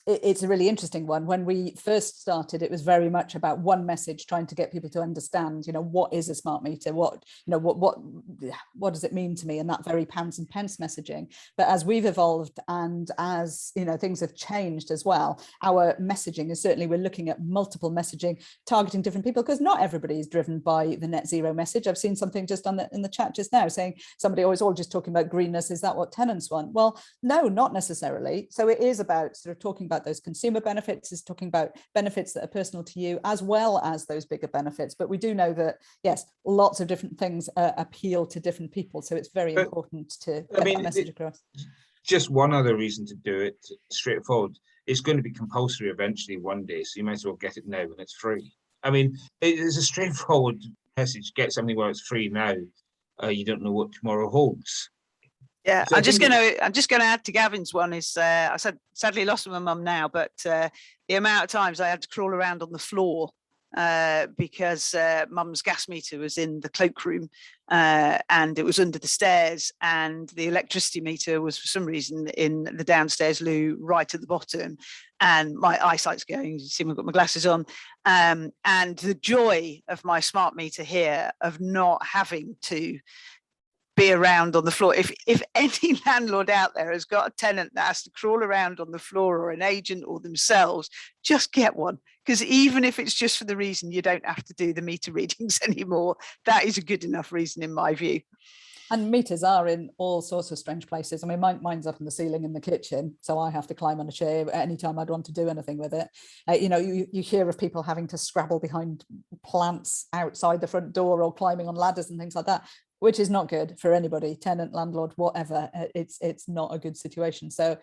it's a really interesting one. When we first started, it was very much about one message, trying to get people to understand, what is a smart meter? What does it mean to me? And that very pounds and pence messaging. But as we've evolved and as, things have changed as well, our messaging is certainly, we're looking at multiple messaging, targeting different people, because not everybody is driven by the net zero message. I've seen something just in the chat just now saying somebody always all just talking about greenness. Is that what tenants want? Well, no, not necessarily. So it is about sort of talking about those consumer benefits, is talking about benefits that are personal to you, as well as those bigger benefits. But we do know that, yes, lots of different things appeal to different people. So it's very important to get that message across. Just one other reason to do it straightforward. It's going to be compulsory eventually one day, so you might as well get it now when it's free. I mean, it is a straightforward message. Get something where it's free now. You don't know what tomorrow holds. Yeah, so I'm just going to add to Gavin's one. Is I sadly lost my mum now, but the amount of times I had to crawl around on the floor because mum's gas meter was in the cloakroom and it was under the stairs, and the electricity meter was for some reason in the downstairs loo right at the bottom, and my eyesight's going, you see I've got my glasses on, and the joy of my smart meter here of not having to be around on the floor. If any landlord out there has got a tenant that has to crawl around on the floor, or an agent or themselves, just get one, because even if it's just for the reason you don't have to do the meter readings anymore, that is a good enough reason in my view. And meters are in all sorts of strange places. I mean, mine's up in the ceiling in the kitchen, so I have to climb on a chair anytime I'd want to do anything with it. You hear of people having to scrabble behind plants outside the front door, or climbing on ladders and things like that, which is not good for anybody, tenant, landlord, whatever. It's not a good situation. So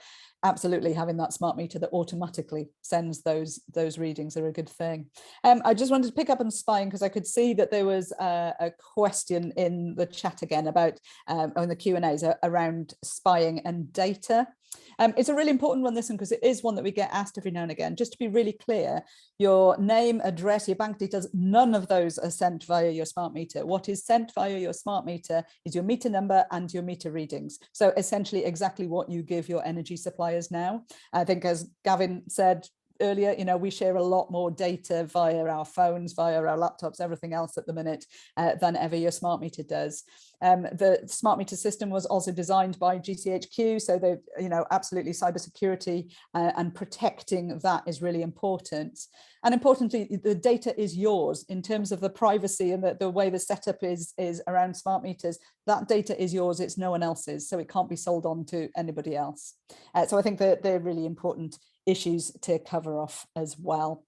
absolutely, having that smart meter that automatically sends those readings are a good thing. I just wanted to pick up on spying, because I could see that there was a question in the chat again about on the Q&As around spying and data. It's a really important one, this one, because it is one that we get asked every now and again. Just to be really clear, your name, address, your bank details, none of those are sent via your smart meter. What is sent via your smart meter is your meter number and your meter readings. So essentially exactly what you give your energy suppliers now. I think, as Gavin said, earlier, you know, we share a lot more data via our phones, via our laptops, everything else at the minute than ever your smart meter does. The smart meter system was also designed by GCHQ, so they, you know, absolutely cybersecurity and protecting that is really important. And importantly, the data is yours in terms of the privacy and the way the setup is around smart meters. That data is yours, it's no one else's, so it can't be sold on to anybody else. So I think that they're really important issues to cover off as well.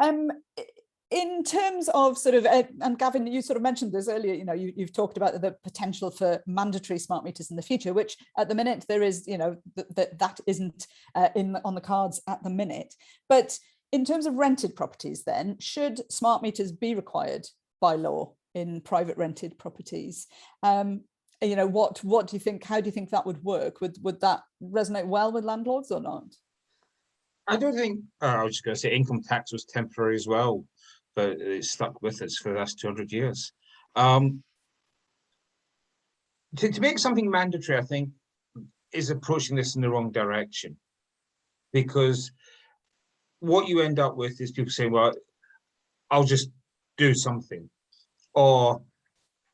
In terms of sort of, and Gavin, you sort of mentioned this earlier, you know, you've talked about the potential for mandatory smart meters in the future, which at the minute there is, you know, that isn't on the cards at the minute. But in terms of rented properties then, should smart meters be required by law in private rented properties? You know, what do you think, how do you think that would work? Would that resonate well with landlords or not? I don't think, I was just going to say income tax was temporary as well, but it stuck with us for the last 200 years. To make something mandatory, I think, is approaching this in the wrong direction. Because what you end up with is people saying, well, I'll just do something. Or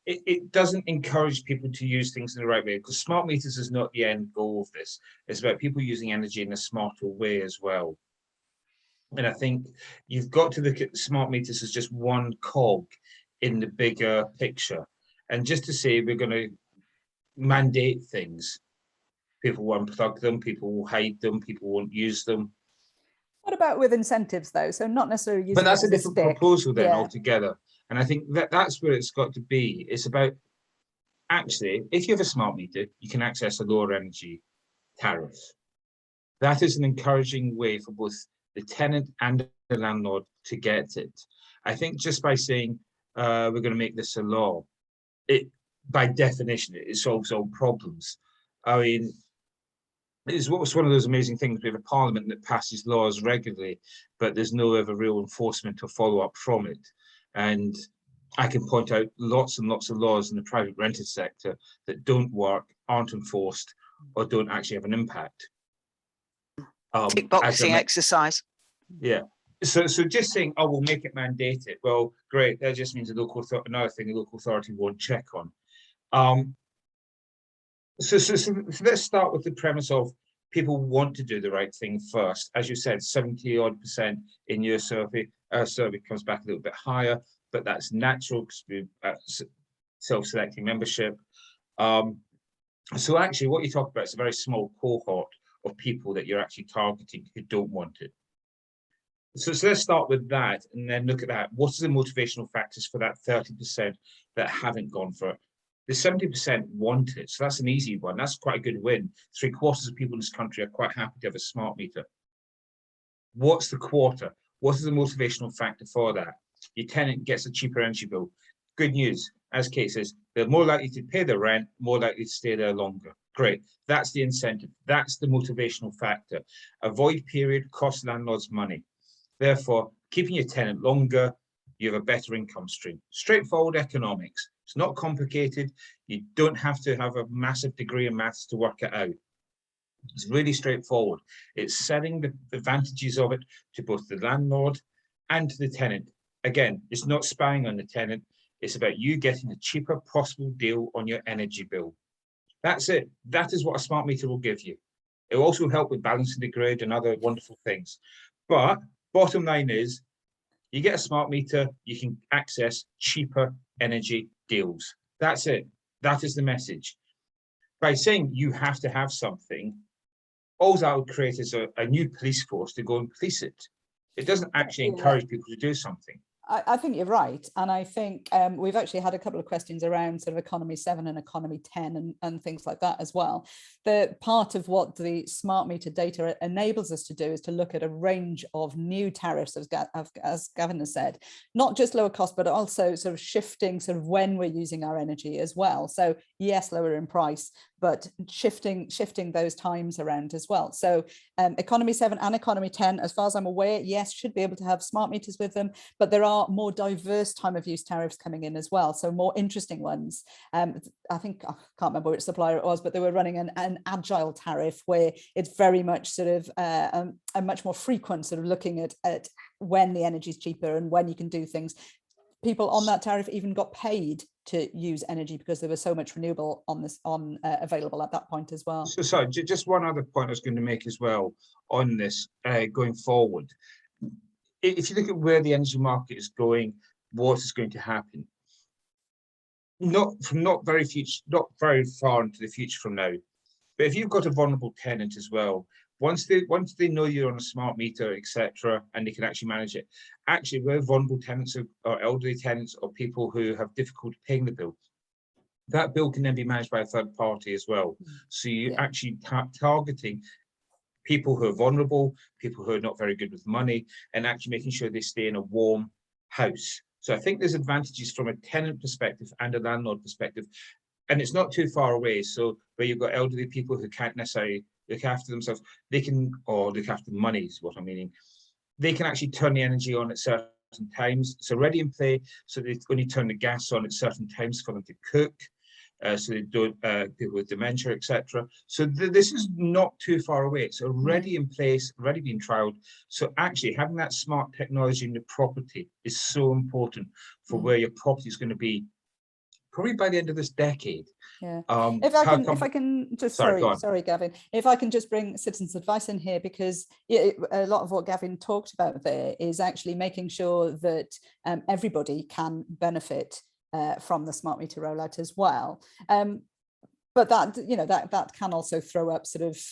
it doesn't encourage people to use things in the right way, because smart meters is not the end goal of this. It's about people using energy in a smarter way as well. And I think you've got to look at smart meters as just one cog in the bigger picture. And just to say we're going to mandate things, people will unplug them, people will hide them, people won't use them. What about with incentives though? So not necessarily using, but that's it a as different stick. proposal then Yeah. altogether. And I think that's where it's got to be. It's about, actually, if you have a smart meter, you can access a lower energy tariff. That is an encouraging way for both the tenant and the landlord to get it. I think just by saying we're going to make this a law, it by definition it solves all problems. I mean, it's one of those amazing things. We have a parliament that passes laws regularly, but there's no ever real enforcement or follow-up from it. And I can point out lots and lots of laws in the private rented sector that don't work, aren't enforced, or don't actually have an impact. Tick boxing exercise. Yeah. So just saying, oh, we'll make it mandated. Well, great. That just means another thing the local authority won't check on. So let's start with the premise of people want to do the right thing first. As you said, 70-odd% in your survey. Our survey comes back a little bit higher, but that's natural because we self-selecting membership. So actually, what you talk about is a very small cohort of people that you're actually targeting who don't want it. So let's start with that and then look at that. What are the motivational factors for that 30% that haven't gone for it? The 70% want it, so that's an easy one. That's quite a good win. 3/4 of people in this country are quite happy to have a smart meter. What's the quarter? What is the motivational factor for that? Your tenant gets a cheaper energy bill. Good news, as Kate says, they're more likely to pay their rent, more likely to stay there longer. Great, that's the incentive. That's the motivational factor. A void period costs landlords money. Therefore, keeping your tenant longer, you have a better income stream. Straightforward economics. It's not complicated. You don't have to have a massive degree in maths to work it out. It's really straightforward. It's selling the advantages of it to both the landlord and to the tenant. Again, it's not spying on the tenant. It's about you getting the cheaper possible deal on your energy bill. That's it. That is what a smart meter will give you. It will also help with balancing the grid and other wonderful things. But bottom line is, you get a smart meter, you can access cheaper energy deals. That's it. That is the message. By saying you have to have something, all that would create is a new police force to go and police it. It doesn't actually encourage people to do something. I think you're right. And I think we've actually had a couple of questions around sort of economy 7 and economy 10 and things like that as well. The part of what the smart meter data enables us to do is to look at a range of new tariffs, as Gavin has said, not just lower cost, but also sort of shifting sort of when we're using our energy as well. So yes, lower in price, but shifting those times around as well. So economy 7 and economy 10, as far as I'm aware, yes, should be able to have smart meters with them, but there are are more diverse time of use tariffs coming in as well, so more interesting ones. I think, I can't remember which supplier it was, but they were running an agile tariff where it's very much sort of a much more frequent sort of looking at when the energy is cheaper and when you can do things. People on that tariff even got paid to use energy because there was so much renewable available at that point as well. So sorry, just one other point I was going to make as well on this going forward. If you look at where the energy market is going, what is going to happen, not very far into the future from now, but if you've got a vulnerable tenant as well, once they know you're on a smart meter, etc., and they can actually manage it, actually where vulnerable tenants are elderly tenants or people who have difficulty paying the bill, that bill can then be managed by a third party as well. So you're actually targeting people who are vulnerable, people who are not very good with money, and actually making sure they stay in a warm house. So I think there's advantages from a tenant perspective and a landlord perspective, and it's not too far away. So where you've got elderly people who can't necessarily look after themselves, they can, or look after money is what I'm meaning, they can actually turn the energy on at certain times. So ready and play, so they only turn the gas on at certain times for them to cook, so they don't, people with dementia, etc. So this is not too far away. It's already in place, already being trialed. So actually having that smart technology in the property is so important for where your property is going to be probably by the end of this decade. Yeah. If I can just, sorry, Gavin, if I can just bring Citizens Advice in here, because a lot of what Gavin talked about there is actually making sure that everybody can benefit from the smart meter rollout as well. But that, that can also throw up sort of,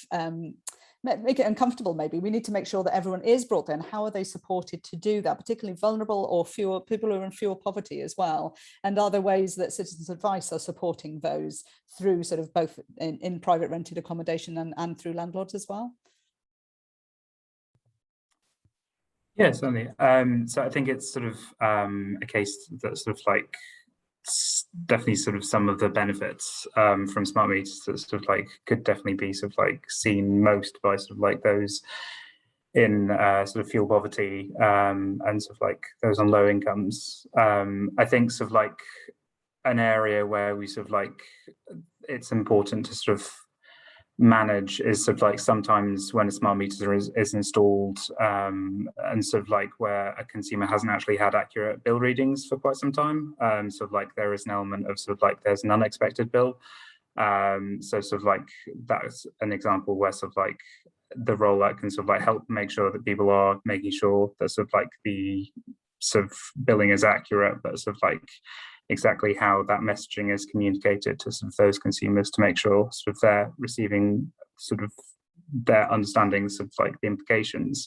make it uncomfortable. Maybe we need to make sure that everyone is brought in. How are they supported to do that, particularly vulnerable or fewer people who are in fuel poverty as well? And are there ways that Citizens Advice are supporting those through sort of both in private rented accommodation and through landlords as well? Yeah, certainly. So I think it's sort of a case that sort of like definitely sort of some of the benefits from smart meters that sort of like could definitely be sort of like seen most by sort of like those in sort of fuel poverty and sort of like those on low incomes. I think sort of like an area where we sort of like it's important to sort of manage is sort of like sometimes when a smart meter is installed and sort of like where a consumer hasn't actually had accurate bill readings for quite some time, sort of like there is an element of sort of like there's an unexpected bill, so sort of like that's an example where sort of like the rollout can sort of like help make sure that people are making sure that sort of like the sort of billing is accurate, but sort of like exactly how that messaging is communicated to sort of those consumers to make sure sort of they're receiving sort of their understandings of like the implications.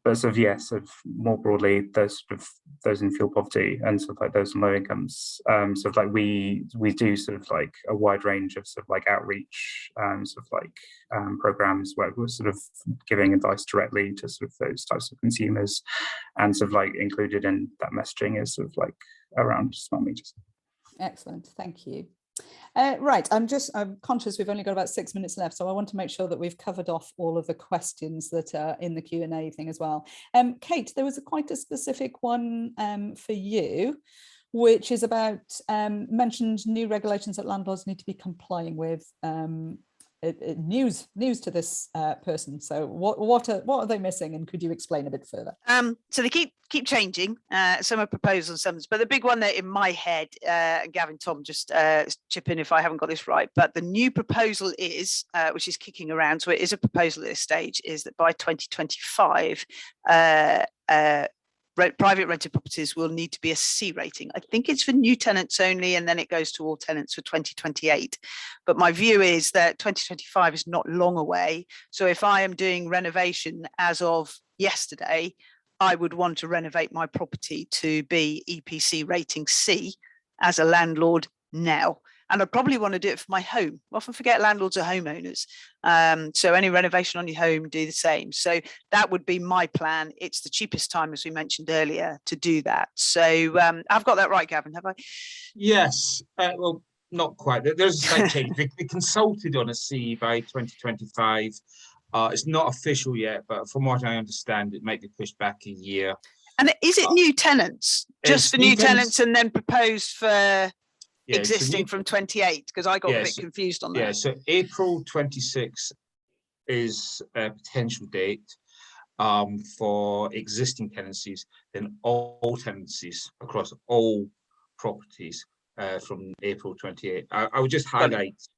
But sort of yes, sort of more broadly, those sort of those in fuel poverty and sort of like those on low incomes, sort of like we do sort of like a wide range of sort of like outreach, sort of like programs where we're sort of giving advice directly to sort of those types of consumers, and sort of like included in that messaging is sort of like around smart meters. Excellent, thank you. Right, I'm conscious we've only got about 6 minutes left, so I want to make sure that we've covered off all of the questions that are in the Q&A thing as well. Kate, there was quite a specific one for you, which is about mentioned new regulations that landlords need to be complying with. News to this person. So what are they missing, and could you explain a bit further? So they keep changing. Some are proposals, some, but the big one that in my head, and Gavin, Tom, just chip in if I haven't got this right. But the new proposal is, which is kicking around, so it is a proposal at this stage, is that by 2025, private rented properties will need to be a C rating. I think it's for new tenants only, and then it goes to all tenants for 2028. But my view is that 2025 is not long away. So if I am doing renovation as of yesterday, I would want to renovate my property to be EPC rating C as a landlord now. And I probably want to do it for my home. I often forget landlords are homeowners. So any renovation on your home, do the same. So that would be my plan. It's the cheapest time, as we mentioned earlier, to do that. So I've got that right, Gavin, have I? Yes. Well, not quite. There's a slight change. They consulted on a C by 2025. It's not official yet, but from what I understand, it might be pushed back a year. And Is it new tenants, just it's for new new tenants tenants- and then proposed for Yeah, so existing new- from 28? Because I got a Yeah, bit so- confused on Yeah, that. so April 26 is a potential date for existing tenancies, then all tenancies across all properties from April 28. I would just Got it. highlight,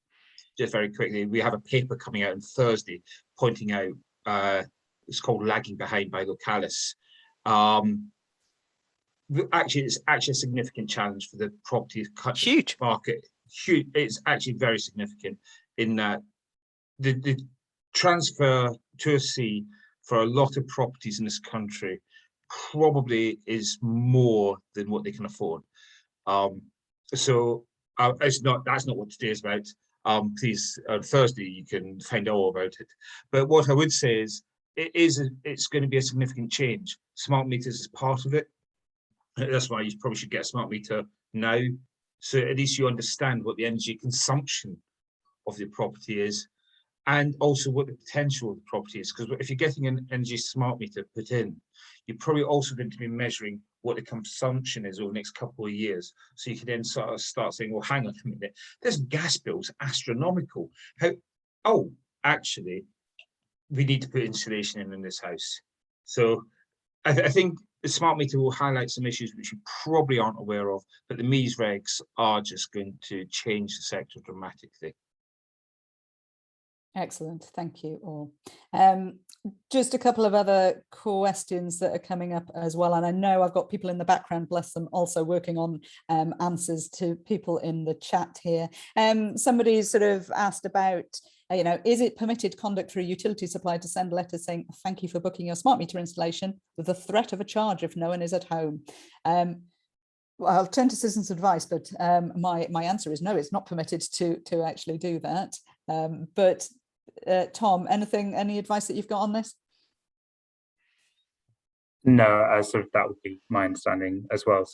just very quickly, we have a paper coming out on Thursday pointing out, it's called Lagging Behind by Localis. Actually, it's actually a significant challenge for the property Huge. market. Huge. It's actually very significant in that the transfer to a C for a lot of properties in this country probably is more than what they can afford. So that's not what today is about. Please, on Thursday you can find out all about it. But what I would say is, it's going to be a significant change. Smart meters is part of it. That's why you probably should get a smart meter now, so at least you understand what the energy consumption of the property is, and also what the potential of the property is. Because if you're getting an energy smart meter put in, you're probably also going to be measuring what the consumption is over the next couple of years. So you can then sort of start saying, well, hang on a minute, this gas bill's astronomical. Actually, we need to put insulation in this house. So I think the smart meter will highlight some issues which you probably aren't aware of, but the MEES regs are just going to change the sector dramatically. Excellent, thank you all. Just a couple of other questions that are coming up as well, and I know I've got people in the background, bless them, also working on answers to people in the chat here. Somebody sort of asked about, is it permitted conduct for a utility supplier to send letters saying thank you for booking your smart meter installation with the threat of a charge if no one is at home? Well, I'll turn to citizens' advice, but my answer is no, it's not permitted to actually do that. But Tom, any advice that you've got on this? No, sort of that would be my understanding as well.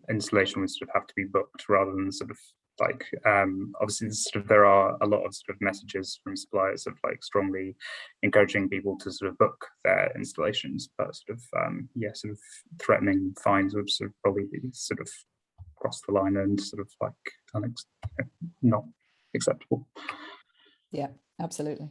Installation would sort of have to be booked rather than sort of like obviously sort of there are a lot of sort of messages from suppliers of like strongly encouraging people to sort of book their installations, but sort of threatening fines would sort of probably be sort of cross the line and sort of like not acceptable. Yeah, absolutely.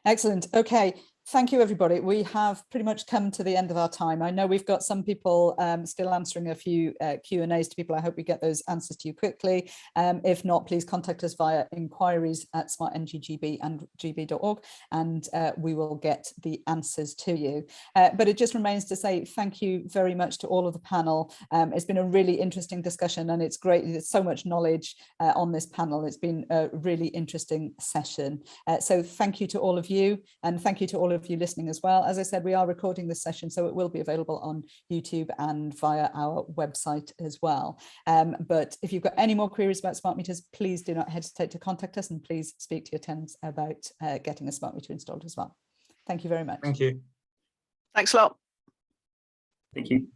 Excellent. Okay. Thank you, everybody. We have pretty much come to the end of our time. I know we've got some people still answering a few Q&As to people. I hope we get those answers to you quickly. If not, please contact us via inquiries@smartenergygb and gb.org, and we will get the answers to you. But it just remains to say thank you very much to all of the panel. It's been a really interesting discussion, and it's great. There's so much knowledge on this panel. It's been a really interesting session. So thank you to all of you, and thank you to all of you listening as well. As I said, we are recording this session, so it will be available on YouTube and via our website as well. But if you've got any more queries about smart meters, please do not hesitate to contact us, and please speak to your tenants about getting a smart meter installed as well. Thank you very much. Thank you. Thanks a lot. Thank you.